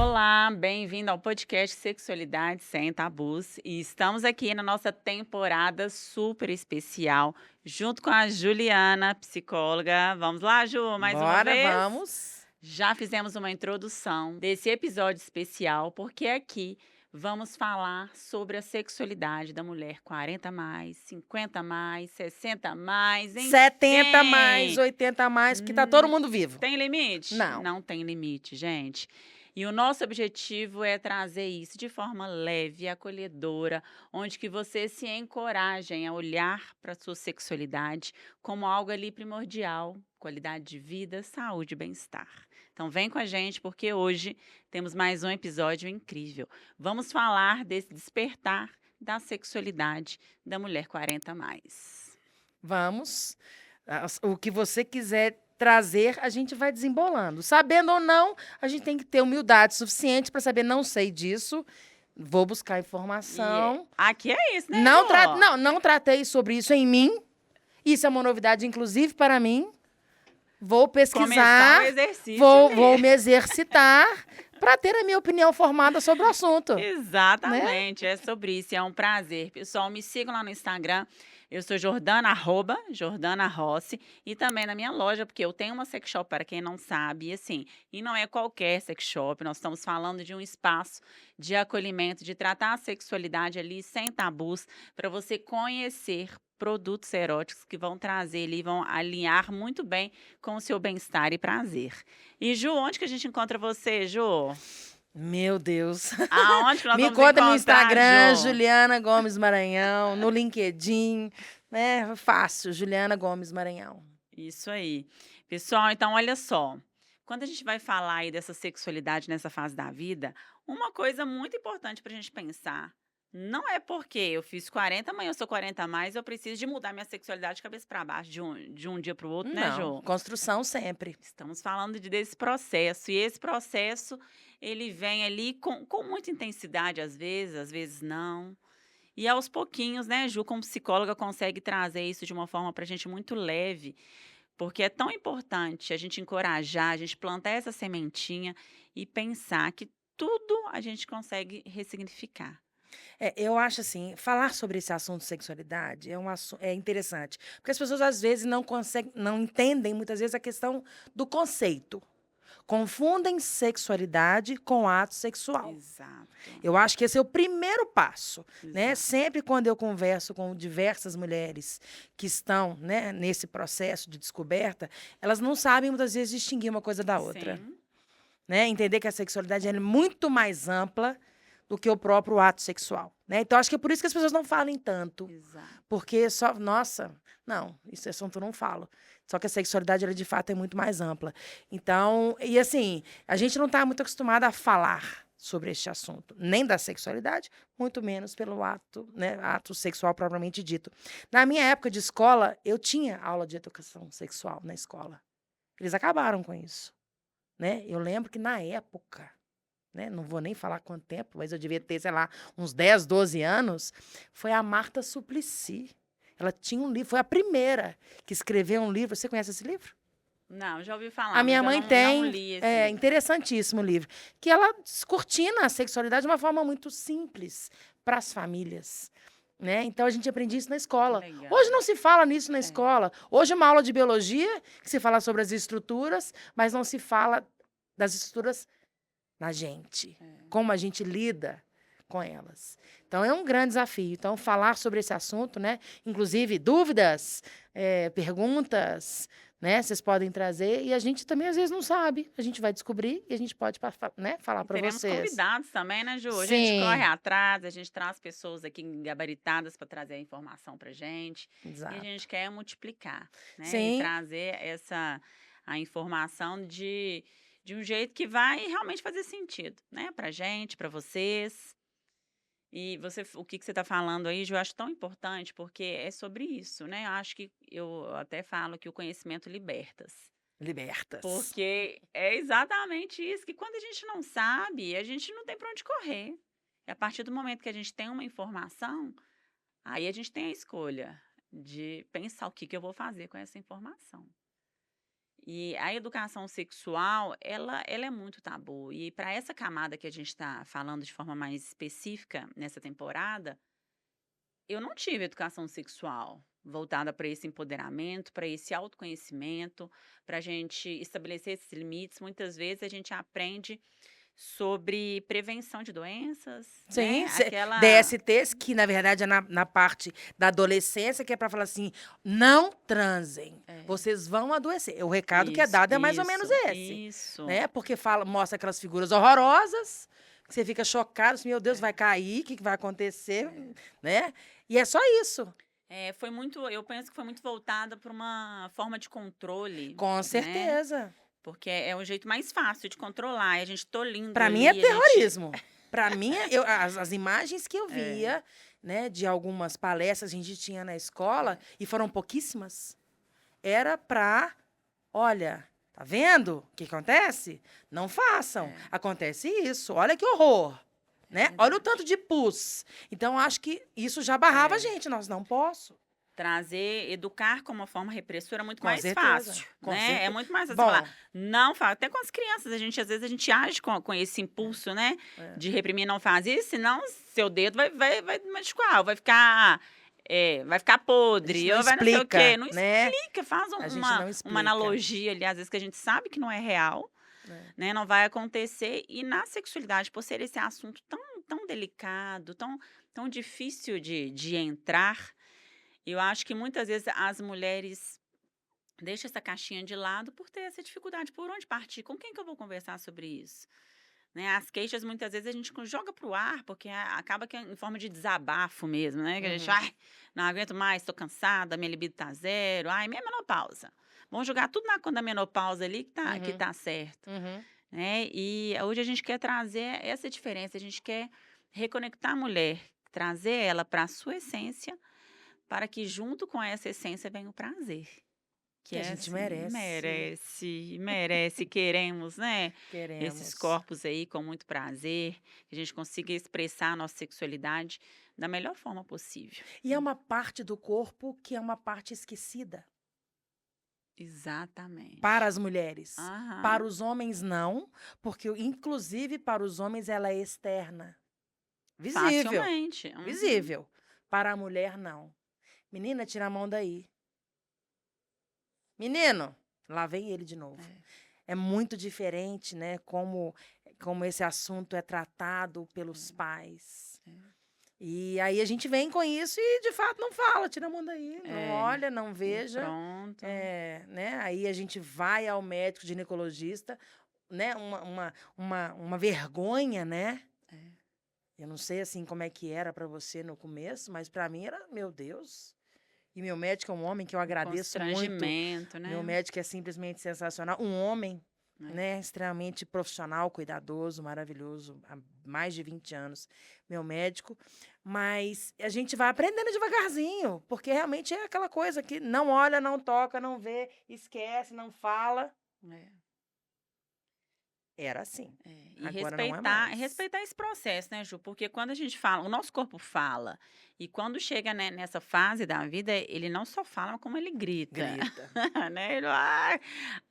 Olá, bem-vindo ao podcast Sexualidade Sem Tabus. E estamos aqui na nossa temporada super especial, junto com a Juliana, psicóloga. Vamos lá, Ju, mais uma Bora, vez? vamos. Já fizemos uma introdução desse episódio especial, porque aqui vamos falar sobre a sexualidade da mulher 40 mais, 50 mais, 60 mais, 70 mais, enfim. 80 mais, porque tá todo mundo vivo. Tem limite? Não. Não tem limite, gente. E o nosso objetivo é trazer isso de forma leve, acolhedora, onde que você se encorajem a olhar para a sua sexualidade como algo ali primordial, qualidade de vida, saúde e bem-estar. Então vem com a gente porque hoje temos mais um episódio incrível. Vamos falar desse despertar da sexualidade da mulher 40 mais. Vamos. O que você quiser trazer, a gente vai desembolando. Sabendo ou não, a gente tem que ter humildade suficiente para saber, não sei disso, vou buscar informação. Aqui é isso, né, Não, Ju? não tratei sobre isso em mim. Isso é uma novidade, inclusive, para mim. Vou Começar pesquisar, o exercício vou ali. me exercitar para ter a minha opinião formada sobre o assunto, né? Exatamente, é sobre isso, é um prazer. Pessoal, me sigam lá no Instagram, eu sou Jordana, Jordana Rossi, e também na minha loja, porque eu tenho uma sex shop, para quem não sabe, e assim, e não é qualquer sex shop, nós estamos falando de um espaço de acolhimento, de tratar a sexualidade ali sem tabus, para você conhecer produtos eróticos que vão trazer ali, vão alinhar muito bem com o seu bem-estar e prazer. E Ju, onde que a gente encontra você, Ju? Meu Deus. Aonde que nós Me vamos encontra no encontrar, Instagram, Ju? Juliana Gomes Maranhão, no LinkedIn, né? Fácil, Juliana Gomes Maranhão. Isso aí. Pessoal, então olha só. Quando a gente vai falar aí dessa sexualidade nessa fase da vida, uma coisa muito importante para a gente pensar, não é porque eu fiz 40, amanhã eu sou 40 a mais, eu preciso de mudar minha sexualidade de cabeça para baixo, de um dia para o outro, né, Não, Jô? construção sempre. Estamos falando desse processo, e esse processo, ele vem ali com muita intensidade às vezes não. E aos pouquinhos, né, Ju, como psicóloga, consegue trazer isso de uma forma para a gente muito leve, porque é tão importante a gente encorajar, a gente plantar essa sementinha e pensar que tudo a gente consegue ressignificar. Eu acho assim, falar sobre esse assunto de sexualidade é interessante, porque as pessoas às vezes não conseguem, não entendem muitas vezes a questão do conceito. Confundem sexualidade com ato sexual. Exato, Eu acho que esse é o primeiro passo, né? exato. Sempre quando eu converso com diversas mulheres que estão, né, nesse processo de descoberta, elas não sabem muitas vezes distinguir uma coisa da outra, Sim, né? Entender que a sexualidade ela é muito mais ampla do que o próprio ato sexual, né? Então acho que é por isso que as pessoas não falam tanto, exato. porque só, nossa, não, esse assunto eu não falo. Só que a sexualidade ela de fato é muito mais ampla. Então, e assim, a gente não está muito acostumada a falar sobre este assunto, nem da sexualidade, muito menos pelo ato, né, ato sexual propriamente dito. Na minha época de escola, eu tinha aula de educação sexual na escola. Eles acabaram com isso, né? Eu lembro que na época, né, não vou nem falar quanto tempo, mas eu devia ter, sei lá, uns 10, 12 anos, foi a Marta Suplicy. Ela tinha um livro, foi a primeira que escreveu um livro. Você conhece esse livro? Não, já ouvi A falar, mas minha eu mãe não tem, li esse é livro. interessantíssimo o livro, que ela descortina a sexualidade de uma forma muito simples para as famílias. Né? Então a gente aprende isso na Que escola. Hoje legal. não se fala nisso na É, escola. Hoje é uma aula de biologia que se fala sobre as estruturas, mas não se fala das estruturas na gente, é. como a gente lida com elas. Então é um grande desafio. Então falar sobre esse assunto, né? Inclusive dúvidas, perguntas, né? Vocês podem trazer e a gente também às vezes não sabe. A gente vai descobrir e a gente pode, né, falar E para teremos vocês. convidados também, né, Ju? A gente corre Sim, atrás, a gente traz pessoas aqui gabaritadas para trazer a informação para gente. E a gente exato. quer multiplicar, né? E Sim, trazer a informação de um jeito que vai realmente fazer sentido, né? Para gente, para vocês. E o que você está falando aí, Ju, eu acho tão importante, porque é sobre isso, né? Eu acho que eu até falo que o conhecimento libertas. libertas. Porque é exatamente isso, que quando a gente não sabe, a gente não tem para onde correr. E a partir do momento que a gente tem uma informação, aí a gente tem a escolha de pensar o que eu vou fazer com essa informação. E a educação sexual, ela é muito tabu. E para essa camada que a gente está falando de forma mais específica nessa temporada, eu não tive educação sexual voltada para esse empoderamento, para esse autoconhecimento, para a gente estabelecer esses limites. Muitas vezes a gente aprende sobre prevenção de doenças, né? Sim, Aquela. DSTs, que na verdade é na parte da adolescência, que é para falar assim: não transem, É, vocês vão adoecer. O recado que é isso, dado é mais ou menos isso, esse, isso. né? Porque mostra aquelas figuras horrorosas, que você fica chocado, assim, meu Deus, vai cair, o que vai acontecer, né? E é só isso, Foi muito, eu penso que foi muito voltada para uma forma de controle, com né? certeza. Porque é o jeito mais fácil de controlar. E a gente tolindo Para mim é ali, a gente. terrorismo. Para mim, as imagens que eu É, via, né, de algumas palestras que a gente tinha na escola, e foram pouquíssimas, era para, olha, tá vendo o que acontece? Não façam. é, Acontece isso. Olha que horror, é né? Olha o verdade. tanto de pus. Então acho que isso já barrava a É. gente. Nós não posso. Trazer, educar como uma forma repressora é muito Com mais certeza. fácil, Com né? É certeza. muito mais fácil falar, Bom, não fala. Até com as crianças, às vezes a gente age com esse impulso, né? é, De reprimir, não faz isso, senão seu dedo vai machucar, ou vai ficar a gente podre, não ou vai não sei o quê. explica, Não né? explica, faz A gente uma, não uma explica. analogia ali, às vezes que a gente sabe que não é real, Né? né? Não vai acontecer. E na sexualidade, por ser esse assunto tão delicado, tão difícil de entrar, eu acho que muitas vezes as mulheres deixam essa caixinha de lado por ter essa dificuldade. Por onde partir? Com quem que eu vou conversar sobre isso? Né? As queixas, muitas vezes, a gente joga para o ar, porque acaba que é em forma de desabafo mesmo, né? Que a gente, Uhum. ai, não aguento mais, estou cansada, minha libido tá zero, ai, minha menopausa. Vamos jogar tudo na conta da menopausa ali que Uhum. tá certo, Uhum. né? E hoje a gente quer trazer essa diferença, a gente quer reconectar a mulher, trazer ela para a sua essência, para que junto com essa essência venha o prazer. Que Que a é gente assim, merece. merece, queremos, né? Esses Queremos. corpos aí com muito prazer, que a gente consiga expressar a nossa sexualidade da melhor forma possível. E é uma parte do corpo que é uma parte esquecida para Exatamente. as mulheres. Aham. Para os homens, não, porque, inclusive, para os homens ela é externa. Visível. Facilmente. Uhum. Visível. Para a mulher, não. Menina, tira a mão daí. Menino, lá vem ele de novo. É muito diferente, né, como esse assunto é tratado pelos pais. E aí a gente vem com isso e, de fato, não fala, tira a mão daí, não É. olha, não E veja. pronto. Né? Aí a gente vai ao médico ginecologista, né? Uma vergonha, né? É. Eu não sei, assim, como é que era para você no começo, mas para mim era, meu Deus. E meu médico é um homem que eu Um agradeço muito. constrangimento, Meu né? médico é simplesmente sensacional. Um homem, É. né, extremamente profissional, cuidadoso, maravilhoso, há mais de 20 anos, meu médico. Mas a gente vai aprendendo devagarzinho, porque realmente é aquela coisa que não olha, não toca, não vê, esquece, não fala. É. Era assim. E Agora não é respeitar, mais. respeitar esse processo, né, Ju? Porque quando a gente fala, o nosso corpo fala, e quando chega, né, nessa fase da vida, ele não só fala, como ele grita, Grita. né?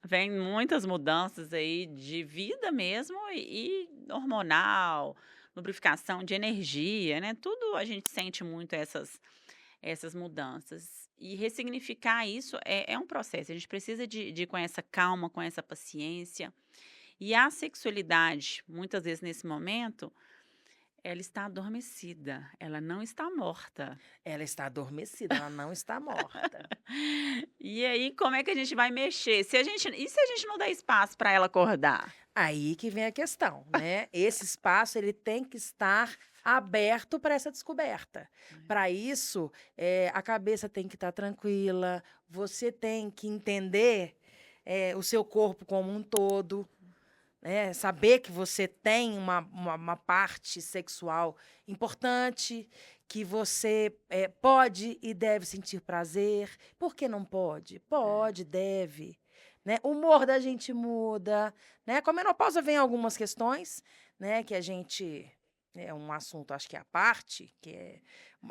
Vem muitas mudanças aí de vida mesmo e hormonal, lubrificação de energia, né? Tudo a gente sente muito essas mudanças. E ressignificar isso é um processo. A gente precisa de ir com essa calma, com essa paciência. E a sexualidade, muitas vezes nesse momento, ela está adormecida, ela não está morta. Ela está adormecida, ela não está morta. E aí, como é que a gente vai mexer? E se a gente não der espaço para ela acordar? Aí que vem a questão, né? Esse espaço ele tem que estar aberto para essa descoberta. Para isso, a cabeça tem que estar tranquila, você tem que entender o seu corpo como um todo, né? Saber que você tem uma parte sexual importante, que você pode e deve sentir prazer. Por que não pode? Pode, deve. Né? O humor da gente muda. Né? Com a menopausa vem algumas questões, né, que a gente é um assunto, acho que é a parte, que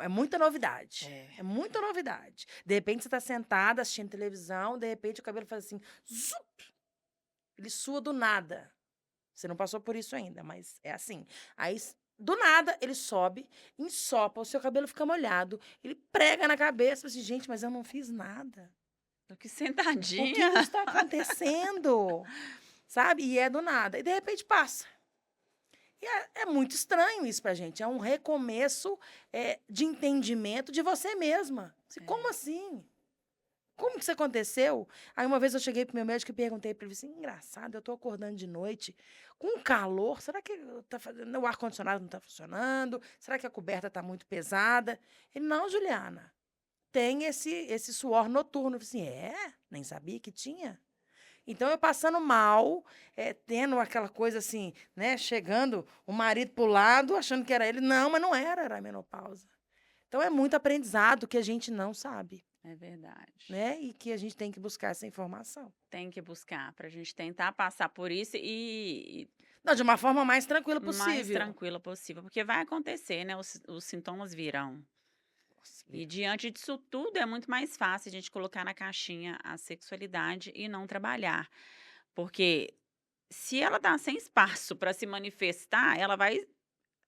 é muita novidade. É. É muita novidade. De repente você está sentada assistindo televisão, de repente o cabelo faz assim, zup, ele sua do nada. Você não passou por isso ainda, mas é assim. Aí, do nada, ele sobe, ensopa, o seu cabelo fica molhado, ele prega na cabeça, fala assim, gente, mas eu não fiz nada. Tô aqui O que sentadinha. que está acontecendo? Sabe? E é do nada. E de repente passa. E é muito estranho isso pra gente. É um recomeço de entendimento de você mesma. Como assim? Como que isso aconteceu? Aí uma vez eu cheguei pro meu médico e perguntei para ele assim, engraçado, eu tô acordando de noite com calor, será que o ar-condicionado não tá funcionando? Será que a coberta tá muito pesada? Ele, não, Juliana, tem esse suor noturno. Eu falei assim, nem sabia que tinha. Então, eu passando mal, tendo aquela coisa assim, né? Chegando o marido pro lado, achando que era ele. Não, mas não era a menopausa. Então, é muito aprendizado que a gente não sabe, É verdade. né? E que a gente tem que buscar essa informação. Tem que buscar pra gente tentar passar por isso e Não, de uma forma mais tranquila mais possível. tranquila possível, porque vai acontecer, né? Os sintomas virão. Nossa, E diante disso tudo, é muito mais fácil a gente colocar na caixinha a sexualidade e não trabalhar. Porque se ela tá sem espaço para se manifestar,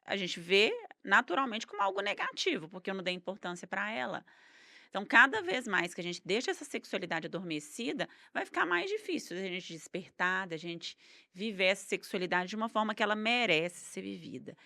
a gente vê naturalmente como algo negativo, porque eu não dei importância para ela. Então, cada vez mais que a gente deixa essa sexualidade adormecida, vai ficar mais difícil da gente despertar, da gente viver essa sexualidade de uma forma que ela merece ser vivida.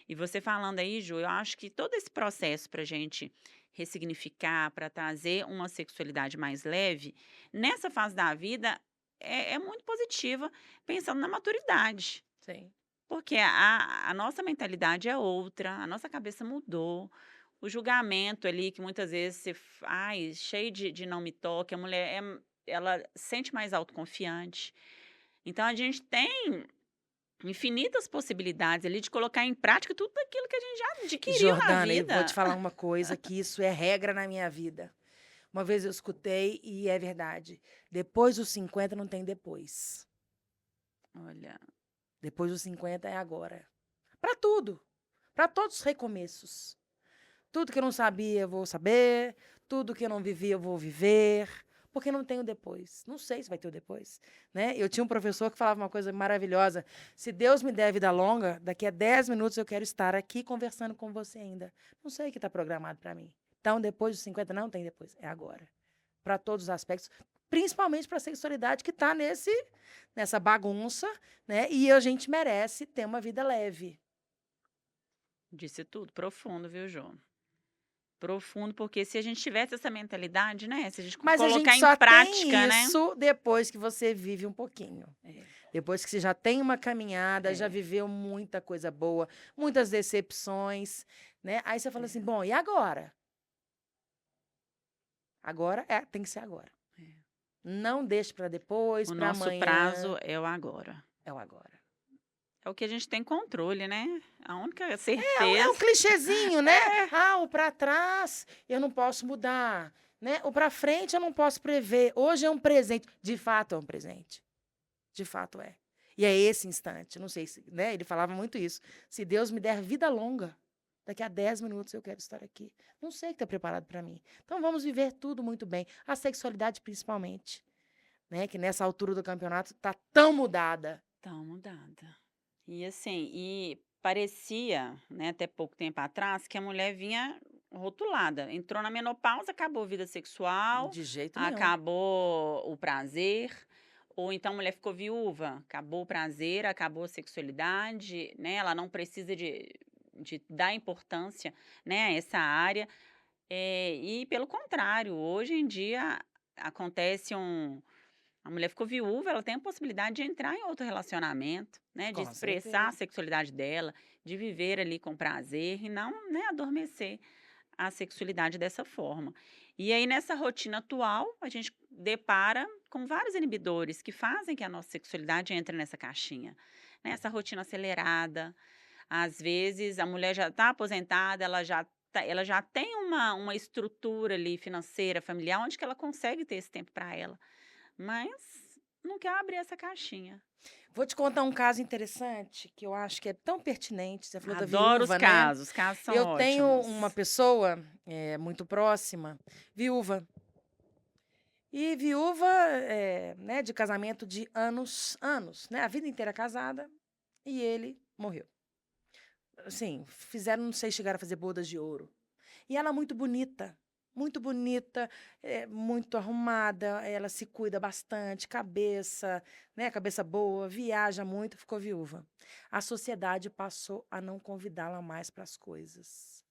E você falando aí, Ju, eu acho que todo esse processo para a gente ressignificar, para trazer uma sexualidade mais leve, nessa fase da vida, é muito positiva, pensando na maturidade. sim. Porque a nossa mentalidade é outra, a nossa cabeça mudou. O julgamento ali, que muitas vezes ai, cheio de não me toque, a mulher ela sente mais autoconfiante. Então a gente tem infinitas possibilidades ali de colocar em prática tudo aquilo que a gente já E, adquiriu na Jordana, eu vou vida. te falar uma coisa, que isso é regra na minha vida. Uma vez eu escutei e é verdade. Depois dos 50 não tem depois. Olha, Depois dos 50 é agora. Para tudo. Para todos os recomeços. Tudo que eu não sabia, eu vou saber. Tudo que eu não vivi, eu vou viver. Porque não tem o depois. Não sei se vai ter o depois. Né? Eu tinha um professor que falava uma coisa maravilhosa. Se Deus me der vida longa, daqui a 10 minutos eu quero estar aqui conversando com você ainda. Não sei o que está programado para mim. Então, depois dos 50, não tem depois. É agora. Para todos os aspectos. Principalmente para a sexualidade que está nessa bagunça, né? E a gente merece ter uma vida leve. disse tudo, profundo, viu, João? Profundo, porque se a gente tivesse essa mentalidade, né? Se a gente Mas a colocar gente em só tem prática, né? isso depois que você vive um pouquinho. É. Depois que você já tem uma caminhada, já viveu muita coisa boa, muitas decepções, né? Aí você fala assim, bom, e agora? Agora tem que ser agora. Não deixe para depois, O para nosso amanhã. prazo é o agora. É o agora. É o que a gente tem controle, né? A única É um certeza. clichêzinho, né? O para trás eu não posso mudar, né? O para frente eu não posso prever. Hoje é um presente. De fato é um presente. De fato é. E é esse instante. Não sei se, né? Ele falava muito isso. Se Deus me der vida longa, daqui a 10 minutos eu quero estar aqui. Não sei o que está preparado para mim. Então vamos viver tudo muito bem. A sexualidade principalmente, né? Que nessa altura do campeonato está tão mudada. Tão mudada. E assim, parecia, né, até pouco tempo atrás, que a mulher vinha rotulada. Entrou na menopausa, acabou a vida sexual, De jeito nenhum. acabou o prazer. Ou então a mulher ficou viúva, acabou o prazer, acabou a sexualidade, né? Ela não precisa de dar importância, né, a essa área. E pelo contrário, hoje em dia acontece a mulher ficou viúva, ela tem a possibilidade de entrar em outro relacionamento, né, de Com expressar a certeza. sexualidade dela, de viver ali com prazer e não, né, adormecer a sexualidade dessa forma. E aí, nessa rotina atual, a gente depara com vários inibidores que fazem que a nossa sexualidade entre nessa caixinha, né? Essa rotina acelerada, às vezes a mulher já está aposentada, ela já tem uma estrutura ali financeira, familiar, onde que ela consegue ter esse tempo para ela. Mas não quer abrir essa caixinha. Vou te contar um caso interessante que eu acho que é tão pertinente. Você falou da Adoro os viúva, né? casos são Eu tenho ótimos. uma pessoa muito próxima, viúva. E viúva, né, de casamento de anos, né? A vida inteira casada. E ele morreu. Assim, fizeram, não sei, chegaram a fazer bodas de ouro. E ela muito bonita, muito arrumada, ela se cuida bastante, cabeça, né, cabeça boa, viaja muito, ficou viúva. A sociedade passou a não convidá-la mais para as coisas.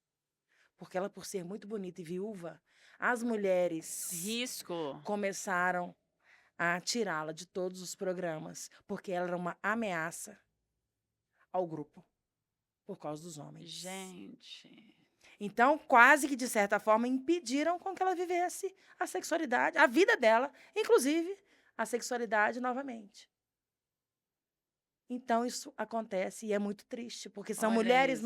Porque ela, por ser muito bonita e viúva, as mulheres Risco. começaram a tirá-la de todos os programas, porque ela era uma ameaça ao grupo, por causa dos homens. Gente. Então, quase que, de certa forma, impediram com que ela vivesse a sexualidade, a vida dela, inclusive a sexualidade novamente. Então, isso acontece e é muito triste, porque são Olha mulheres isso.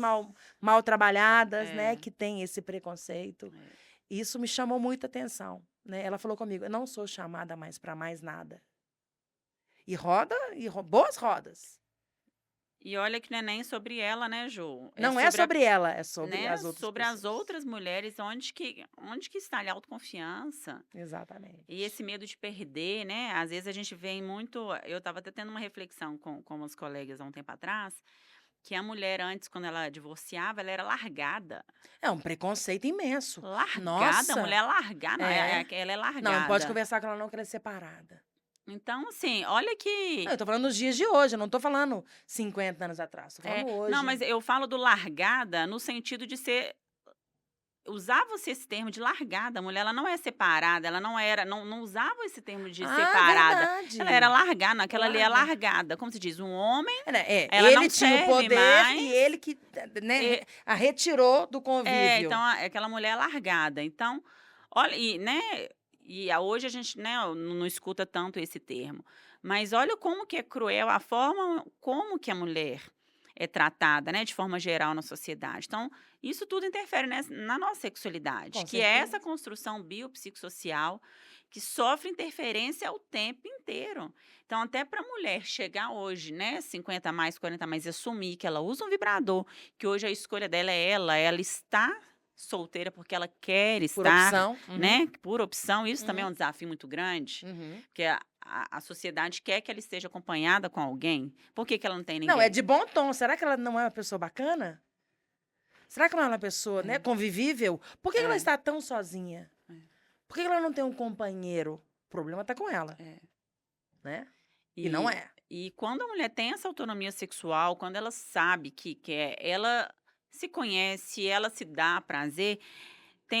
mal trabalhadas, né, É. que têm esse preconceito. É. Isso me chamou muita atenção, né? Ela falou comigo, eu não sou chamada mais para mais nada. E boas rodas. E olha que não é nem sobre ela, né, Ju? Não é sobre ela, é sobre né, as outras sobre as pessoas. outras mulheres, onde que está ali a autoconfiança Exatamente. e esse medo de perder, né? Às vezes a gente vem muito. Eu estava até tendo uma reflexão com os colegas há um tempo atrás, que a mulher antes, quando ela divorciava, ela era largada. É um preconceito imenso. Largada, Nossa! a mulher largada, não, ela é largada. Não pode conversar com ela não querer separada. Então, assim, olha que. Não, eu tô falando nos dias de hoje, eu não tô falando 50 anos atrás, tô falando hoje. Não, mas eu falo do largada no sentido de ser. Usava-se esse termo de largada. A mulher ela não é separada, ela não usava esse termo de separada. Verdade. Ela era largada, aquela ali é Larga. largada. Como se diz, um homem, ele ela não tinha o serve poder mais. e ele que, né, a retirou do convívio. então aquela mulher é largada. Então, olha, e, né, hoje a gente, né, não escuta tanto esse termo. Mas olha como que é cruel a forma como que a mulher é tratada, né, de forma geral na sociedade. Então, isso tudo interfere na nossa sexualidade, Com que é certeza. essa construção biopsicossocial que sofre interferência o tempo inteiro. Então, até para a mulher chegar hoje, né, 50 mais, 40 mais, e assumir que ela usa um vibrador, que hoje a escolha dela é ela está solteira porque ela quer Por estar, opção. né, por opção, isso também é Uhum. um desafio muito grande. Uhum. Porque a sociedade quer que ela esteja acompanhada com alguém. Por que ela não tem ninguém? Não, é de bom tom. Será que ela não é uma pessoa bacana? Será que ela não é uma pessoa, né, convivível? Por que ela está tão sozinha? Por que ela não tem um companheiro? O problema está com ela. Né? E não é. E quando a mulher tem essa autonomia sexual, quando ela sabe que ela se conhece, ela se dá prazer.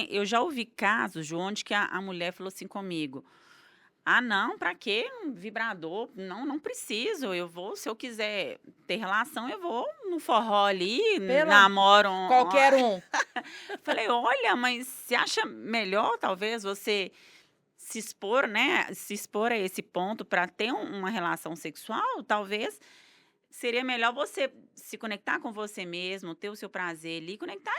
Eu já ouvi casos, Ju, onde que a mulher falou assim comigo: ah, não, pra quê? Um vibrador? Não preciso. Se eu quiser ter relação, eu vou no forró ali, namoro. Qualquer um. Falei, olha, mas você acha melhor, talvez, você se expor, né? Se expor a esse ponto para ter uma relação sexual? Talvez seria melhor você se conectar com você mesmo, ter o seu prazer ali, conectar.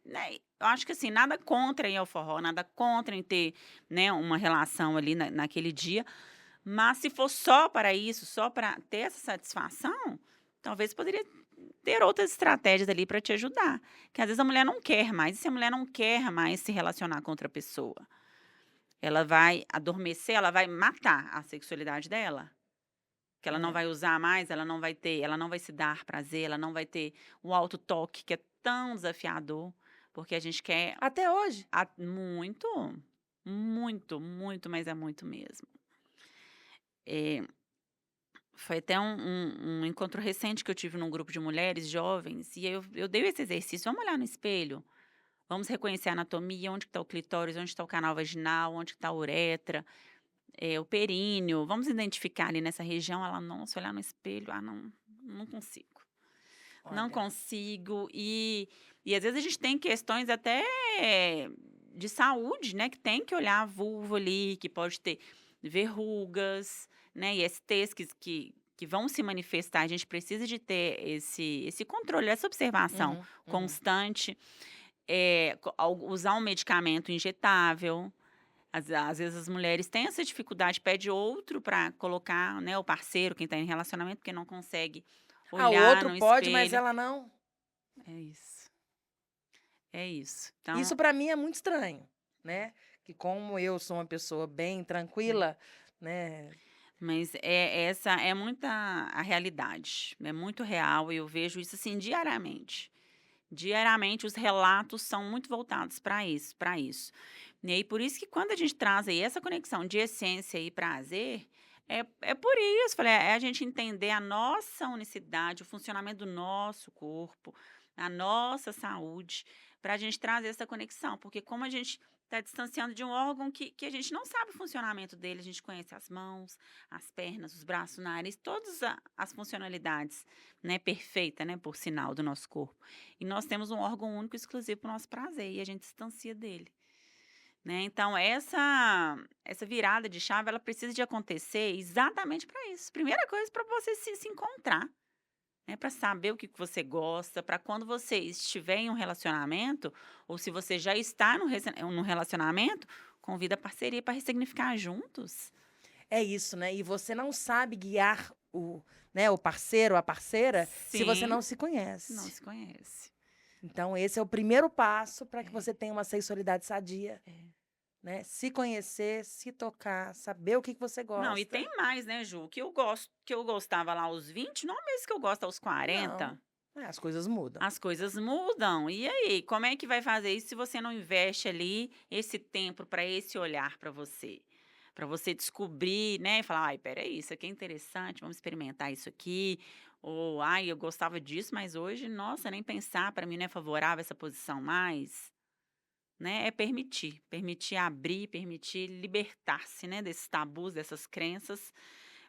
Né? Eu acho que assim, nada contra ir ao forró, nada contra em ter, né, uma relação ali naquele dia. Mas se for só para isso, só para ter essa satisfação, talvez poderia ter outras estratégias ali para te ajudar. Que às vezes a mulher não quer mais. E se a mulher não quer mais se relacionar com outra pessoa? Ela vai adormecer, ela vai matar a sexualidade dela. Que ela não vai usar mais, ela não vai se dar prazer, ela não vai ter o autotoque, que é tão desafiador, porque a gente quer. Até hoje. Muito, mas é muito mesmo. Foi até um encontro recente que eu tive num grupo de mulheres jovens, e eu dei esse exercício. Vamos olhar no espelho, vamos reconhecer a anatomia, onde está o clitóris, onde está o canal vaginal, onde está a uretra, o períneo, vamos identificar ali nessa região. Ela, nossa, olhar no espelho, não consigo. Olha. Não consigo. E às vezes a gente tem questões até de saúde, né? Que tem que olhar a vulva ali, que pode ter verrugas, né? ISTs que vão se manifestar. A gente precisa de ter esse controle, essa observação constante. Usar um medicamento injetável. Às vezes as mulheres têm essa dificuldade, pede outro para colocar, né, o parceiro, quem está em relacionamento, porque não consegue Ah, o olhar outro no pode, mas espelho. ela não. É isso, é isso. Então, Isso para mim é muito estranho, né? Que como eu sou uma pessoa bem tranquila, né? mas essa é muita a realidade, é muito real e eu vejo isso, assim, diariamente. Diariamente os relatos são muito voltados para isso. E aí por isso que quando a gente traz aí essa conexão de essência e prazer, é por isso, falei, é a gente entender a nossa unicidade, o funcionamento do nosso corpo, a nossa saúde, para a gente trazer essa conexão, porque como a gente está distanciando de um órgão que a gente não sabe o funcionamento dele, a gente conhece as mãos, as pernas, os braços, o nariz, todas as funcionalidades, né, perfeita, né, por sinal do nosso corpo. E nós temos um órgão único e exclusivo para o nosso prazer e a gente distancia dele, né. Então essa virada de chave, ela precisa de acontecer exatamente para isso. Primeira coisa, para você se encontrar, né, para saber o que que você gosta, para quando você estiver em um relacionamento, ou se você já está num relacionamento, convida a parceria para ressignificar juntos. É isso, né? E você não sabe guiar né, o parceiro, a parceira, se você Sim, não se não conhece. se conhece. Então, esse é o primeiro passo para que É, você tenha uma sexualidade sadia, é. né? Se conhecer, se tocar, saber o que que você Não, e tem gosta. mais, né, Ju, que eu gostava lá aos 20, não é o mesmo que eu gosto aos Não, 40. as coisas mudam. As coisas mudam. E aí, como é que vai fazer isso se você não investe ali esse tempo para esse olhar para você? Para você descobrir, né, e falar: "Ai, espera aí, isso aqui é interessante, vamos experimentar isso aqui", ou "Ai, eu gostava disso, mas hoje, nossa, nem pensar, para mim não é favorável essa posição mais", né, é permitir, permitir abrir, permitir libertar-se, né, desses tabus, dessas crenças,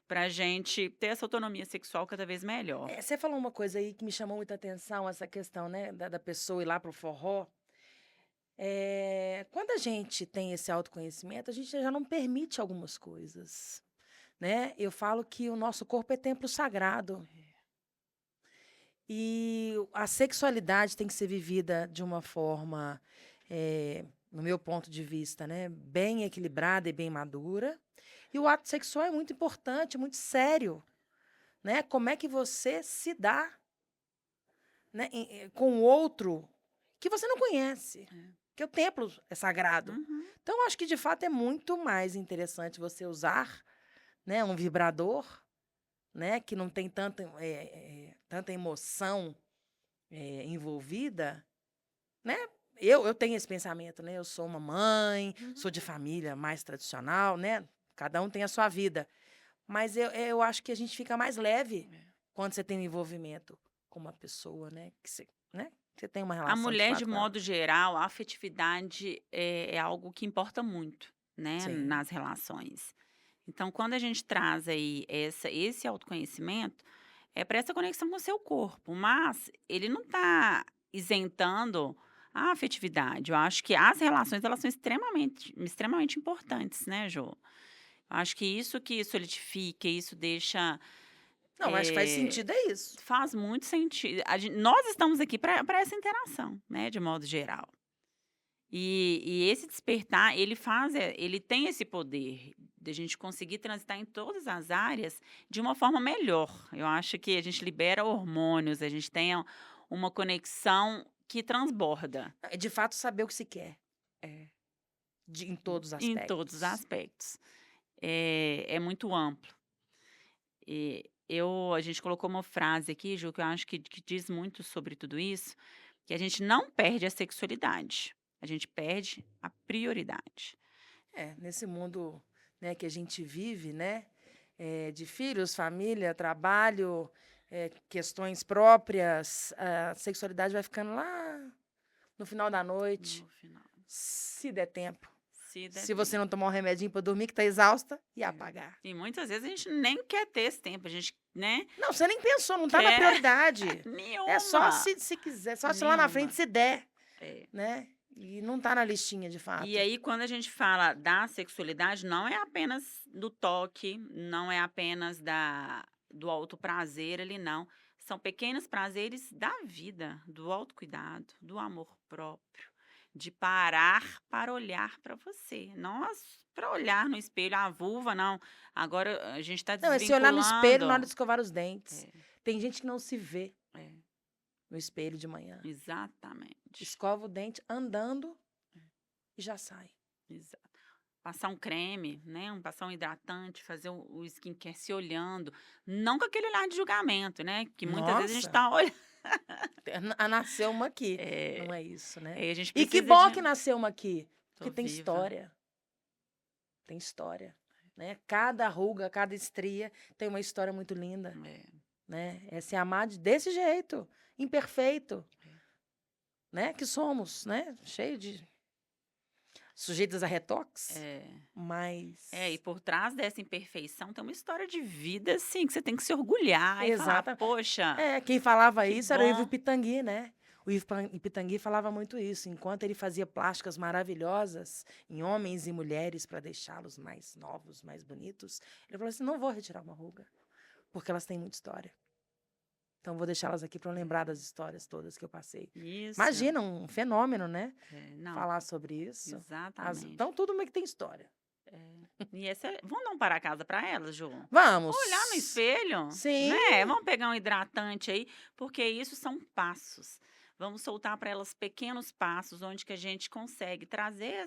pra gente ter essa autonomia sexual cada vez melhor. Você falou uma coisa aí que me chamou muita atenção, essa questão, né, da pessoa ir lá pro forró. Quando a gente tem esse autoconhecimento, a gente já não permite algumas coisas, né? Eu falo que o nosso corpo é templo sagrado. E a sexualidade tem que ser vivida de uma forma, no meu ponto de vista, né, bem equilibrada e bem madura. E o ato sexual é muito importante, muito sério, né? Como é que você se dá, né, com o outro que você não conhece? É. Porque o templo é sagrado. Uhum. Então, eu acho que de fato é muito mais interessante você usar, né, um vibrador, né, que não tem tanta emoção envolvida, né? Eu tenho esse pensamento, né? Eu sou uma mãe, Uhum. sou de família mais tradicional, né? Cada um tem a sua vida. Mas eu acho que a gente fica mais leve É. quando você tem um envolvimento com uma pessoa, né? Você tem uma A relação de mulher, de fato com ela. modo geral, a afetividade é algo que importa muito, né, Sim. nas relações. Então, quando a gente traz aí esse autoconhecimento, é para essa conexão com o seu corpo, mas ele não está isentando a afetividade. Eu acho que as relações, elas são extremamente importantes, né, Jô? Eu acho que isso que solidifica, isso deixa, Não, acho que faz eh, sentido, é isso. faz muito sentido. Nós estamos aqui para essa interação, né, de modo geral. E esse despertar, ele tem esse poder de a gente conseguir transitar em todas as áreas de uma forma melhor. Eu acho que a gente libera hormônios, a gente tem uma conexão que transborda. É de fato saber o que se quer, É. em todos os Em todos os aspectos. aspectos. É muito amplo. A gente colocou uma frase aqui, Ju, que eu acho que diz muito sobre tudo isso, que a gente não perde a sexualidade, a gente perde a prioridade. Nesse mundo, né, que a gente vive, né, de filhos, família, trabalho, questões próprias, a sexualidade vai ficando lá no final da noite, No final, se der tempo. se der Se você tempo. não tomar um remedinho para dormir, que tá exausta, e É. apagar. E muitas vezes a gente nem quer ter esse tempo, a gente, né, Não, você nem pensou, não tá na quer prioridade. É só nenhuma, se quiser, só se lá na frente nenhuma. se der, É. né? E não tá na listinha, de E fato. aí, quando a gente fala da sexualidade, não é apenas do toque, não é apenas do autoprazer ali, não. São pequenos prazeres da vida, do autocuidado, do amor próprio, de parar para olhar para você. Nós, para olhar no espelho, a vulva, não. Agora a gente está Não, é se olhar no espelho na hora de desvinculando. escovar os dentes. É, Tem gente que não se vê é, no espelho de manhã. exatamente. Escova o dente andando e já sai. Exato. Passar um creme, né? Passar um hidratante, fazer o skincare se olhando. Não com aquele olhar de julgamento, né? Que muitas vezes a gente Nossa, está olhando. nasceu uma aqui. É, Não é isso, né? a gente E que precisa bom de. que nasceu uma aqui, Tô porque tem viva. história. Tem história, né? Cada ruga, cada estria tem uma história muito linda, É, né? É se amar desse jeito, imperfeito, né? Que somos, né? Cheio de sujeitos a retoques, é. mas E por trás dessa imperfeição tem uma história de vida, assim, que você tem que se orgulhar e falar, exata. poxa, É, quem falava que isso era o Ivo bom. Pitangui, né? O Ivo Pitangui falava muito isso. Enquanto ele fazia plásticas maravilhosas em homens e mulheres para deixá-los mais novos, mais bonitos, ele falou assim: não vou retirar uma ruga, porque elas têm muita história. Então vou deixá-las aqui para lembrar das histórias todas que eu passei. Isso. Imagina, um fenômeno, né? Não, Falar sobre isso. exatamente. Então tudo meio que tem história. Vamos dar um para casa para elas, Ju? Vamos. Olhar no espelho, Sim. né? Vamos pegar um hidratante aí, porque isso são passos. Vamos soltar para elas pequenos passos, onde que a gente consegue trazer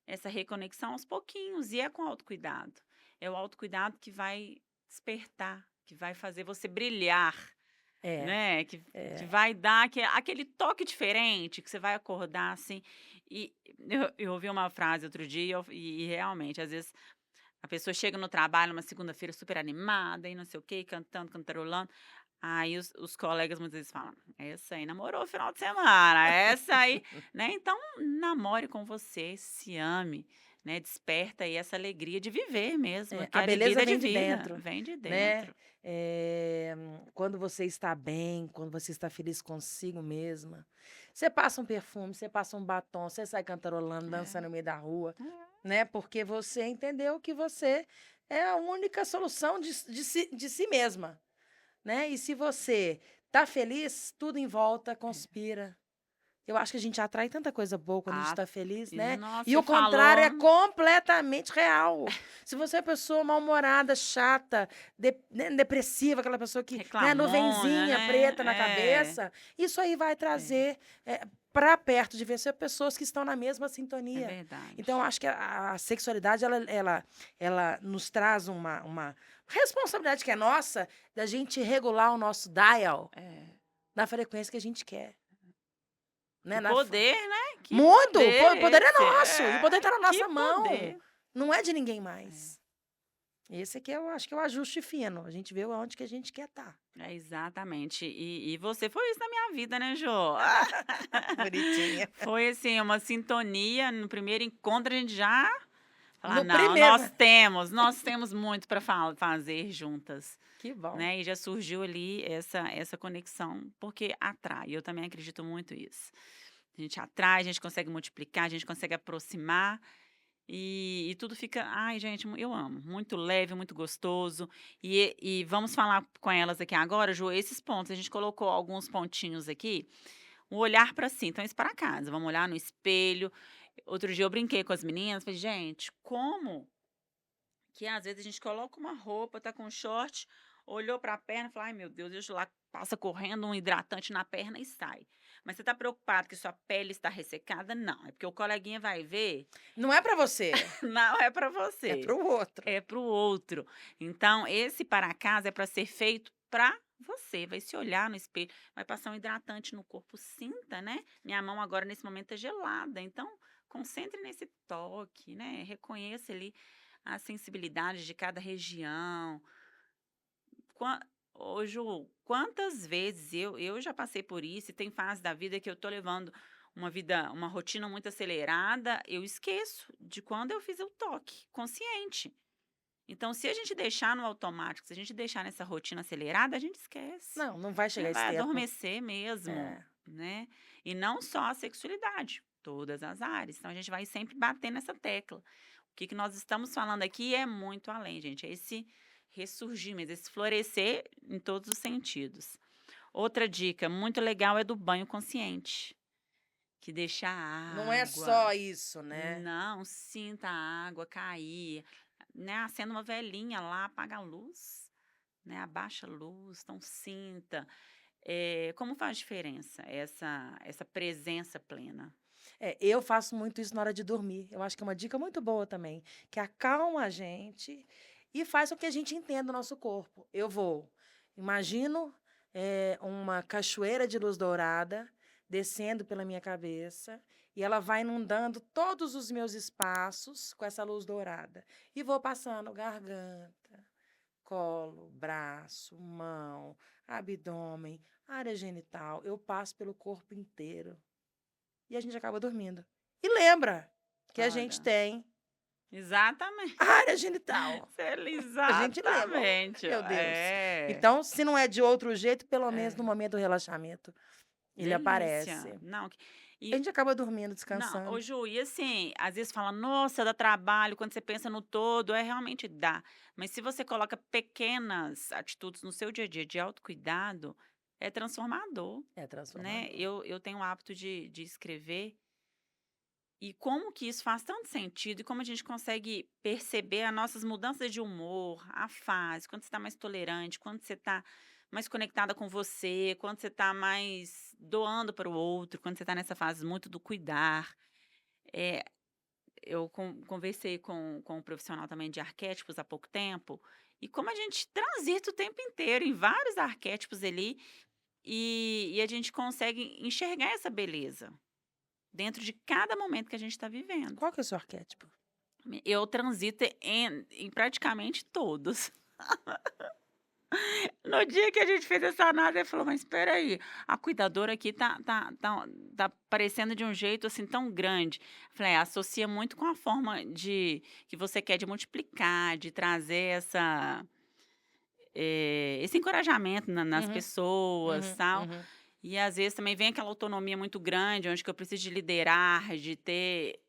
essa reconexão aos pouquinhos. E é com autocuidado. É o autocuidado que vai despertar, que vai fazer você brilhar, É. né? Que vai dar aquele toque diferente, que você vai acordar assim. E eu ouvi uma frase outro dia e realmente, às vezes, a pessoa chega no trabalho uma segunda-feira super animada e não sei o quê, cantando, cantarolando. Aí os colegas muitas vezes falam: essa aí namorou o final de semana, essa aí, né? Então, namore com você, se ame, né? Desperta aí essa alegria de viver mesmo, que A a beleza vida é de vem de vida, dentro, vem de né? dentro. Quando você está bem, quando você está feliz consigo mesma, você passa um perfume, você passa um batom, você sai cantarolando, dançando no meio da rua, né? Porque você entendeu que você é a única solução de si mesma, né? E se você tá feliz, tudo em volta conspira. Eu acho que a gente atrai tanta coisa boa quando a gente Ah, está feliz, e né? nossa, E você o contrário é falou completamente real. Se você é uma pessoa mal-humorada, chata, né, depressiva, aquela pessoa que, né, reclamona, nuvenzinha preta na né? cabeça, isso aí vai trazer para perto de você pessoas que estão na mesma É sintonia. verdade. Então, eu acho que a sexualidade, ela nos traz uma responsabilidade que é nossa, da gente regular o nosso dial na frequência que a gente quer. Né? Que poder, né? Que Muito! O poder é esse. nosso! E o poder está na Que nossa mão. poder. Não é de ninguém mais. Esse aqui eu acho que é o ajuste fino. A gente vê aonde que a gente quer estar. Exatamente. E você foi isso na minha vida, né, Jô? Bonitinha. Foi assim, uma sintonia. No primeiro encontro, a gente já falar, No não, primeiro. nós temos muito para fazer juntas. Que bom. Né? E já surgiu ali essa conexão, porque atrai. Eu também acredito muito nisso. A gente atrai, a gente consegue multiplicar, a gente consegue aproximar. E tudo fica, ai, gente, eu amo, muito leve, muito gostoso. E vamos falar com elas aqui agora, Ju, esses pontos. A gente colocou alguns pontinhos aqui. Um olhar para si, então isso para casa. Vamos olhar no espelho. Outro dia eu brinquei com as meninas, falei, gente, como que às vezes a gente coloca uma roupa, tá com um short, olhou para a perna e falou, ai meu Deus, deixa eu lá, passa correndo um hidratante na perna e sai. Mas você tá preocupado que sua pele está ressecada? Não, é porque o coleguinha vai ver, Não é para você. não é para É você, para o outro. é para o outro. Então, esse para casa é para ser feito para você. Vai se olhar no espelho, vai passar um hidratante no corpo, sinta, né? Minha mão agora nesse momento é gelada, então concentre nesse toque, né? Reconheça ali a sensibilidade de cada região. Ô, Ju, quantas vezes eu já passei por isso e tem fase da vida que eu tô levando uma rotina muito acelerada, eu esqueço de quando eu fiz o toque consciente. Então, se a gente deixar no automático, se a gente deixar nessa rotina acelerada, a gente esquece. Não vai Né? chegar esse Vai tempo. adormecer mesmo, né? E não só a sexualidade, todas as áreas. Então, a gente vai sempre bater nessa tecla. O que nós estamos falando aqui é muito além, gente. É esse ressurgir mesmo, esse florescer em todos os sentidos. Outra dica muito legal é do banho consciente. que deixa a Não é água. só isso, né? Não, sinta a água cair, né? Acenda uma velinha lá, apaga a luz, né? Abaixa a luz, então sinta. Como faz diferença essa presença plena? Eu faço muito isso na hora de dormir. Eu acho que é uma dica muito boa também, que acalma a gente e faz com que a gente entenda o nosso corpo. Imagino uma cachoeira de luz dourada descendo pela minha cabeça e ela vai inundando todos os meus espaços com essa luz dourada. E vou passando garganta, colo, braço, mão, abdômen, área genital. Eu passo pelo corpo inteiro. E a gente acaba dormindo. E lembra que a gente Olha, tem exatamente. a área genital. A gente lembra. Exatamente. Meu Deus. Então, se não é de outro jeito, pelo menos no momento do relaxamento, ele Delícia. aparece. Não, A gente acaba dormindo, não, descansando. ô Ju, e assim, às vezes fala, nossa, dá trabalho, quando você pensa no todo, realmente dá. Mas se você coloca pequenas atitudes no seu dia a dia de autocuidado, é transformador, É né? transformador. Eu tenho o hábito de escrever, e como que isso faz tanto sentido, e como a gente consegue perceber as nossas mudanças de humor, a fase, quando você está mais tolerante, quando você está mais conectada com você, quando você está mais doando para o outro, quando você está nessa fase muito do cuidar. É, eu conversei com um profissional também de arquétipos há pouco tempo, e como a gente transita o tempo inteiro em vários arquétipos ali, e a gente consegue enxergar essa beleza dentro de cada momento que a gente está vivendo. Qual que é o seu arquétipo? Eu transito em praticamente todos. No dia que a gente fez essa análise, ele falou: mas espera aí, a cuidadora aqui tá parecendo de um jeito assim tão grande. Eu falei: associa muito com a forma que você quer de multiplicar, de trazer esse encorajamento nas Uhum, pessoas, tal. uhum. E às vezes também vem aquela autonomia muito grande, onde que eu preciso de liderar, de ter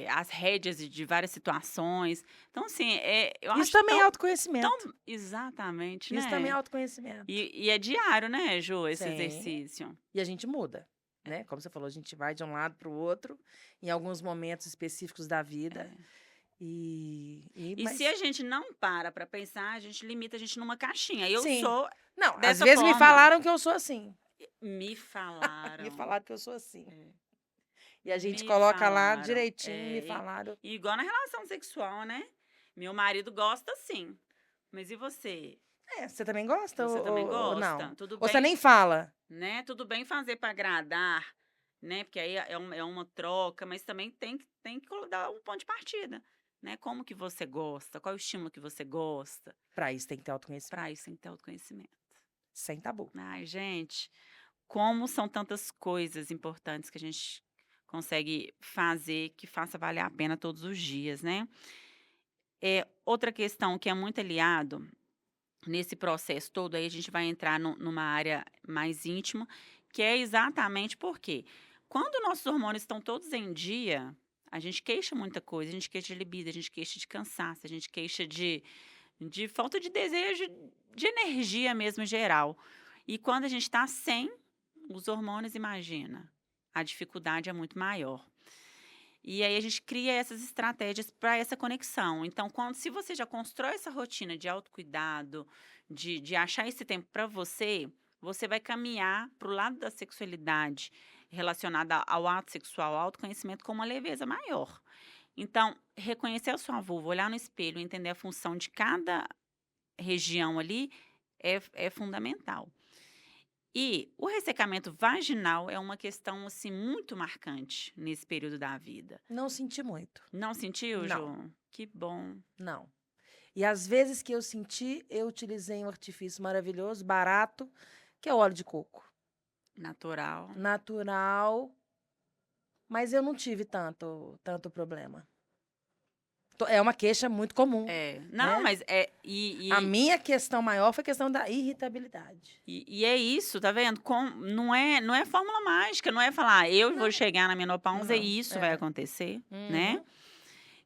as rédeas de várias situações. Então, assim, eu Isso acho também é tão autoconhecimento. exatamente, Isso também é né? autoconhecimento. E é diário, né, Ju, esse Sim. exercício. E a gente muda, né? Como você falou, a gente vai de um lado para o outro em alguns momentos específicos da vida. E Mas se a gente não para pensar, a gente limita a gente numa caixinha. Eu sim. sou Não, às dessa vezes me forma. falaram que eu sou assim. Me Me falaram. falaram que eu sou assim. É. E a gente Me coloca lá falaram. direitinho, me falaram. E igual na relação sexual, né? Meu marido gosta sim. Mas e você? Você também gosta Você também ou gosta? não? Tudo Ou você bem, nem fala? né? Tudo bem fazer para agradar, né? Porque aí é uma troca, mas também tem que dar um ponto de partida, né? Como que você gosta? Qual é o estímulo que você gosta? Pra isso tem que ter autoconhecimento. Para isso tem que ter autoconhecimento. Sem tabu. Ai, gente, como são tantas coisas importantes que a gente consegue fazer que faça valer a pena todos os dias, né? Outra questão que é muito aliado nesse processo todo, aí a gente vai entrar numa área mais íntima, que é exatamente porque quando nossos hormônios estão todos em dia, a gente queixa muita coisa, a gente queixa de libido, a gente queixa de cansaço, a gente queixa de falta de desejo, de energia mesmo em geral. E quando a gente está sem os hormônios, imagina, a dificuldade é muito maior. E aí a gente cria essas estratégias para essa conexão. Então, se você já constrói essa rotina de autocuidado, de achar esse tempo para você, você vai caminhar para o lado da sexualidade relacionada ao ato sexual, ao autoconhecimento com uma leveza maior. Então, reconhecer a sua vulva, olhar no espelho, entender a função de cada região ali é fundamental. E o ressecamento vaginal é uma questão assim muito marcante nesse período da vida. Não senti muito. Não sentiu, Não. Ju? Que bom. Não. E às vezes que eu senti, eu utilizei um artifício maravilhoso, barato, que é o óleo de coco. Natural. Natural, mas eu não tive tanto problema. É uma queixa muito comum. Não, né? mas A minha questão maior foi a questão da irritabilidade. E é isso, tá vendo? Não é fórmula mágica, não é falar, eu vou chegar na menopausa e isso vai acontecer, né?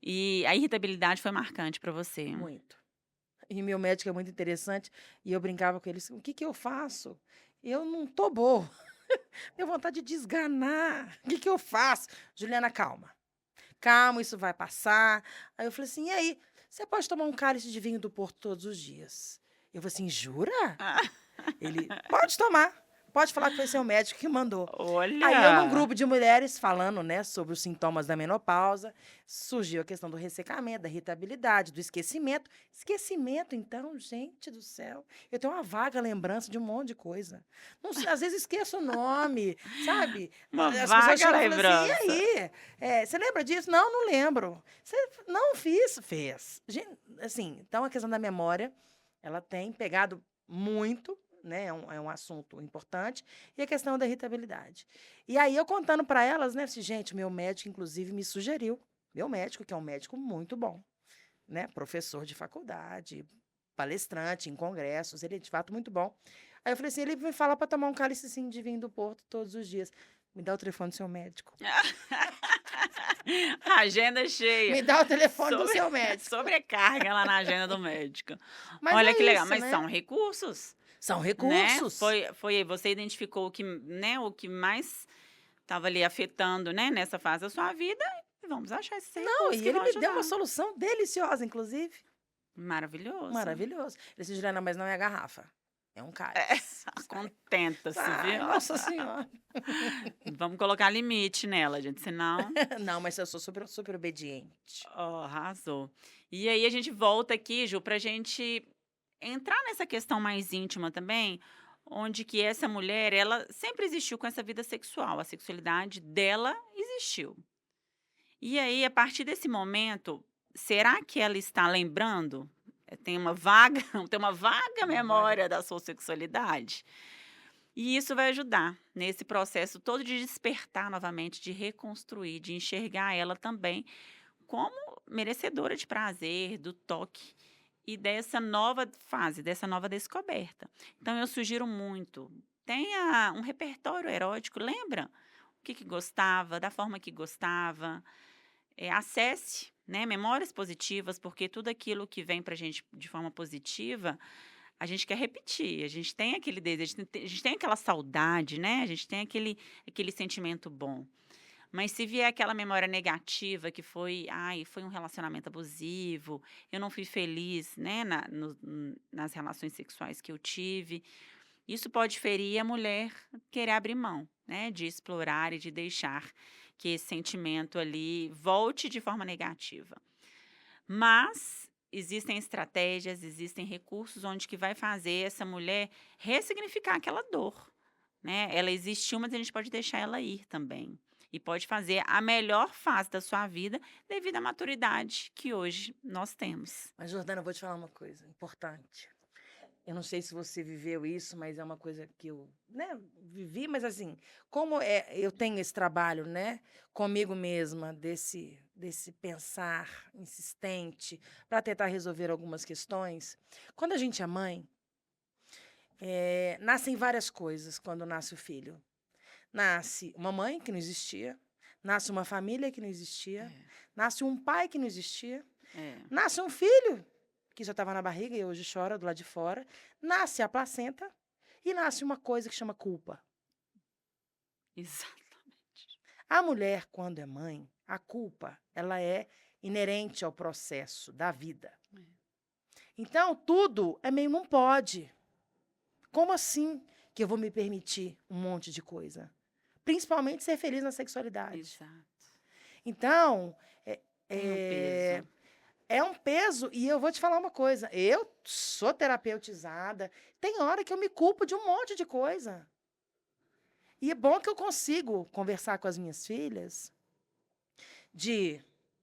E a irritabilidade foi marcante para você. Muito. E meu médico é muito interessante, e eu brincava com ele, o que eu faço? Eu não tô boa. Deu vontade de desganar. O que que eu faço? Juliana, calma. Calma, isso vai passar. Aí eu falei assim, e aí? Você pode tomar um cálice de vinho do Porto todos os dias? Eu falei assim, jura? Ah, Ele, pode tomar. Pode falar que foi seu médico que mandou. Aí eu, num olha, grupo de mulheres, falando, né, sobre os sintomas da menopausa, surgiu a questão do ressecamento, da irritabilidade, do esquecimento. Esquecimento, então, gente do céu. Eu tenho uma vaga lembrança de um monte de coisa. Não sei, às vezes esqueço o nome, sabe? uma As pessoas vaga chegam e falam assim, e lembrança. aí? Você lembra disso? Não, não lembro. Você não fiz? Fez. Gente, assim, então a questão da memória, ela tem pegado muito, né? É um assunto importante. E a questão da irritabilidade. E aí eu contando para elas, né? Assim, gente, meu médico, inclusive, me sugeriu. Meu médico, que é um médico muito bom, né? Professor de faculdade, palestrante em congressos, ele é de fato muito bom. Aí eu falei assim, ele me fala para tomar um cálice assim, de vinho do Porto todos os dias. Me dá o telefone do seu médico. Agenda cheia. Me dá o telefone do Sobre, seu médico. sobrecarga lá na agenda do médico. Mas Olha é que legal, isso, mas né? são recursos, São né? recursos. Foi, você identificou o que, né, o que mais estava ali afetando, né, nessa fase da sua vida, e vamos achar esses Não, recursos e que ele vão me deu uma ajudar. solução deliciosa, inclusive. Maravilhoso. Maravilhoso. Ele disse, Juliana, mas não é garrafa. É um É, cálice. Sai. contenta-se, Sai, viu? nossa senhora. Vamos colocar limite nela, gente, senão, Não, mas eu sou super, super obediente. ó, arrasou. E aí a gente volta aqui, Ju, pra gente entrar nessa questão mais íntima também, onde que essa mulher, ela sempre existiu com essa vida sexual, a sexualidade dela existiu. E aí, a partir desse momento, será que ela está lembrando? Tem uma vaga, tem uma vaga Uma vaga. memória da sua sexualidade? E isso vai ajudar nesse processo todo de despertar novamente, de reconstruir, de enxergar ela também como merecedora de prazer, do toque e dessa nova fase, dessa nova descoberta. Então eu sugiro muito, tenha um repertório erótico, lembra o que gostava, da forma que gostava, acesse, né, memórias positivas, porque tudo aquilo que vem para a gente de forma positiva, a gente quer repetir, a gente tem aquele desejo, a gente tem aquela saudade, né? A gente tem aquele sentimento bom. Mas se vier aquela memória negativa que foi, ai, foi um relacionamento abusivo, eu não fui feliz, né, nas relações sexuais que eu tive, isso pode ferir a mulher querer abrir mão, né, de explorar e de deixar que esse sentimento ali volte de forma negativa. Mas existem estratégias, existem recursos onde que vai fazer essa mulher ressignificar aquela dor, né? Ela existiu, mas a gente pode deixar ela ir também. E pode fazer a melhor fase da sua vida devido à maturidade que hoje nós temos. Mas, Jordana, eu vou te falar uma coisa importante. Eu não sei se você viveu isso, mas é uma coisa que eu, né, vivi, mas assim, como eu tenho esse trabalho, né, comigo mesma, desse pensar insistente para tentar resolver algumas questões. Quando a gente é mãe, nascem várias coisas quando nasce o filho. Nasce uma mãe que não existia, nasce uma família que não existia, nasce um pai que não existia, É, nasce um filho que já estava na barriga e hoje chora do lado de fora, nasce a placenta e nasce uma coisa que chama culpa. exatamente. A mulher, quando é mãe, a culpa, ela é inerente ao processo da vida. Então, tudo é meio não pode. Como assim que eu vou me permitir um monte de coisa? Principalmente ser feliz na sexualidade. Exato. Então, Tem um é, peso. é um peso, e eu vou te falar uma coisa. Eu sou terapeutizada, tem hora que eu me culpo de um monte de coisa. E é bom que eu consigo conversar com as minhas filhas de,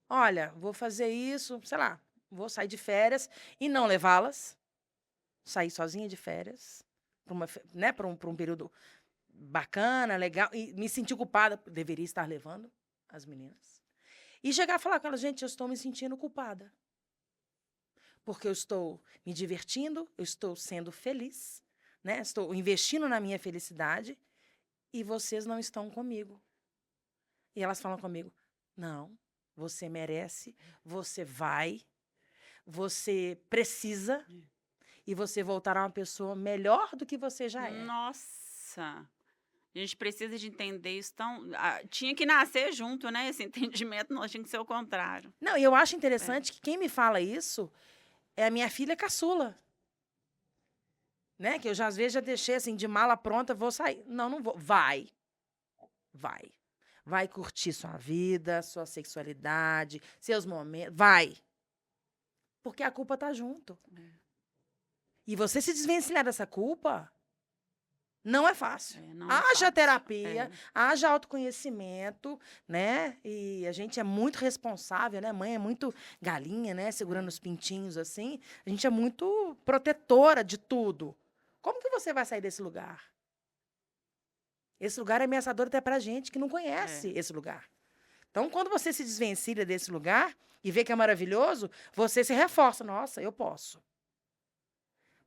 olha, vou fazer isso, sei lá, vou sair de férias e não levá-las, sair sozinha de férias, né, para um período bacana, legal, e me sentir culpada, deveria estar levando as meninas. E chegar a falar com elas, gente, eu estou me sentindo culpada. Porque eu estou me divertindo, eu estou sendo feliz, né? Estou investindo na minha felicidade e vocês não estão comigo. E elas falam comigo, não, você merece, você vai, você precisa e você voltará uma pessoa melhor do que você já é. Nossa! A gente precisa de entender isso. Então, tinha que nascer junto, né? Esse entendimento nós tinha que ser o contrário. Não, e eu acho interessante que quem me fala isso é a minha filha caçula. Né? Que eu já, às vezes, já deixei assim, de mala pronta, vou sair. Não, não vou. Vai. Vai. Vai curtir sua vida, sua sexualidade, seus momentos. Vai. Porque a culpa tá junto. E você se desvencilhar dessa culpa não é fácil. Não é Haja fácil. terapia, haja autoconhecimento, né? E a gente é muito responsável, né? Mãe é muito galinha, né? Segurando os pintinhos assim. A gente é muito protetora de tudo. Como que você vai sair desse lugar? Esse lugar é ameaçador até pra gente que não conhece esse lugar. Então, quando você se desvencilha desse lugar e vê que é maravilhoso, você se reforça. Nossa, eu posso.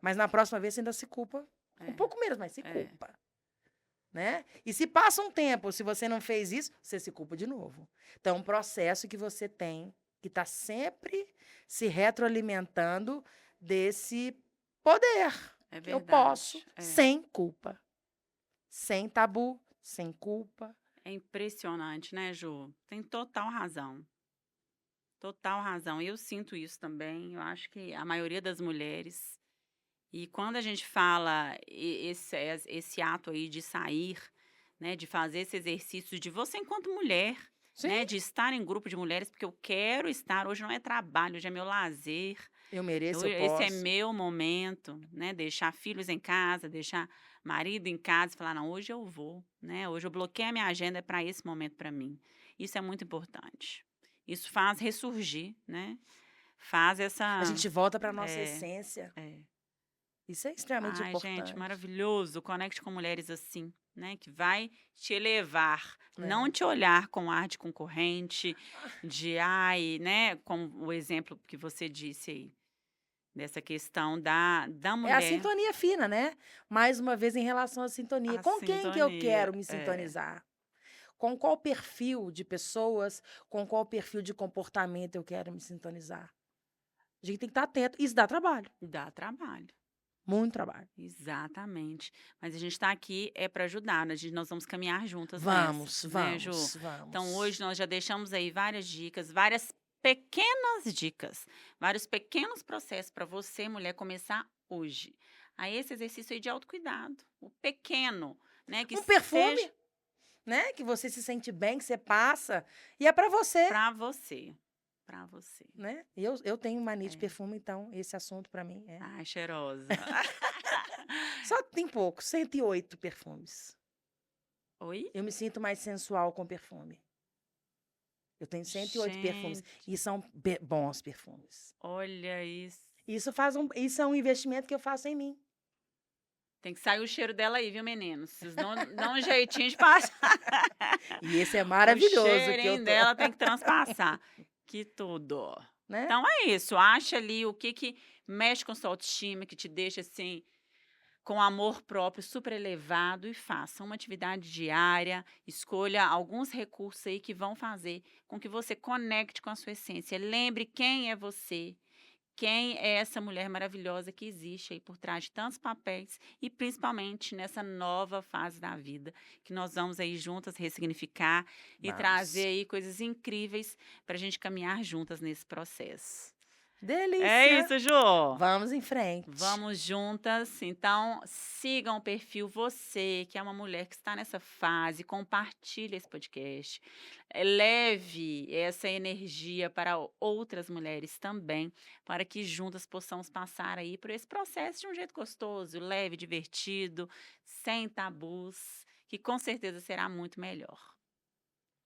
Mas na próxima vez você ainda se culpa. Um pouco menos, mas se culpa. Né? E se passa um tempo, se você não fez isso, você se culpa de novo. Então, é um processo que você tem, que está sempre se retroalimentando desse poder. É verdade. Eu posso, sem culpa. Sem tabu, sem culpa. É impressionante, né, Ju? Tem total razão. Total razão. Eu sinto isso também. Eu acho que a maioria das mulheres. E quando a gente fala esse ato aí de sair, né, de fazer esse exercício de você enquanto mulher, né, de estar em grupo de mulheres, porque eu quero estar, hoje não é trabalho, hoje é meu lazer. Eu mereço, eu Esse posso. é meu momento, né, deixar filhos em casa, deixar marido em casa e falar, não, hoje eu vou, né, hoje eu bloqueio a minha agenda para esse momento para mim. Isso é muito importante. Isso faz ressurgir, né, faz essa... A gente volta para nossa essência. Isso é extremamente importante. Gente, maravilhoso. Conecte com mulheres assim, né? Que vai te elevar. Não te olhar com ar de concorrente, né? Como o exemplo que você disse aí. Dessa questão da mulher. É a sintonia fina, né? Mais uma vez, em relação à sintonia. Com quem que eu quero me sintonizar? Com qual perfil de pessoas, com qual perfil de comportamento eu quero me sintonizar? A gente tem que estar atento. Isso dá trabalho. Dá trabalho. Muito trabalho. Exatamente. Mas a gente está aqui para ajudar. Nós vamos caminhar juntas. Vamos, né, Ju? Vamos. Então, hoje nós já deixamos aí várias dicas, várias pequenas dicas, vários pequenos processos para você, mulher, começar hoje. Aí, esse exercício aí de autocuidado. O pequeno, né? Que perfume, né? Que você se sente bem, que você passa. E é para você. Para você. Para você. Né? Eu tenho mania de perfume, então esse assunto para mim é... Ai, cheirosa. Só tem pouco, 108 perfumes. Oi? Eu me sinto mais sensual com perfume. Eu tenho 108 perfumes. E são bons perfumes. Olha isso. Isso é um investimento que eu faço em mim. Tem que sair o cheiro dela aí, viu, meninos? Vocês dão um jeitinho de passar. E esse é maravilhoso. O cheirinho dela tem que transpassar. Que tudo. Né? Então é isso. Acha ali o que mexe com sua autoestima, que te deixa assim, com amor próprio super elevado e faça uma atividade diária. Escolha alguns recursos aí que vão fazer com que você conecte com a sua essência. Lembre quem é você. Quem é essa mulher maravilhosa que existe aí por trás de tantos papéis e principalmente nessa nova fase da vida que nós vamos aí juntas ressignificar e trazer aí coisas incríveis para a gente caminhar juntas nesse processo. Delícia! É isso, Ju! Vamos em frente. Vamos juntas. Então, sigam o perfil você, que é uma mulher que está nessa fase, compartilhe esse podcast. Leve essa energia para outras mulheres também, para que juntas possamos passar aí por esse processo de um jeito gostoso, leve, divertido, sem tabus, que com certeza será muito melhor.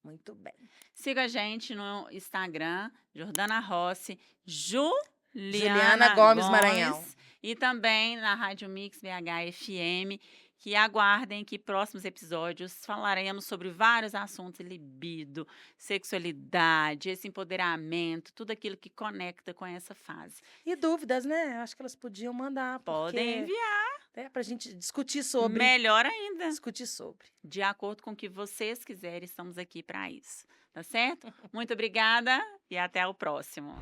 Muito bem. Siga a gente no Instagram, Jordana Rossi, Juliana Gomes Maranhão. E também na Rádio Mix BH FM, que aguardem que próximos episódios falaremos sobre vários assuntos, libido, sexualidade, esse empoderamento, tudo aquilo que conecta com essa fase. E dúvidas, né? Acho que elas podiam mandar. Podem enviar. Para a gente discutir sobre. Melhor ainda. Discutir sobre. De acordo com o que vocês quiserem, estamos aqui para isso. Tá certo? Muito obrigada e até o próximo.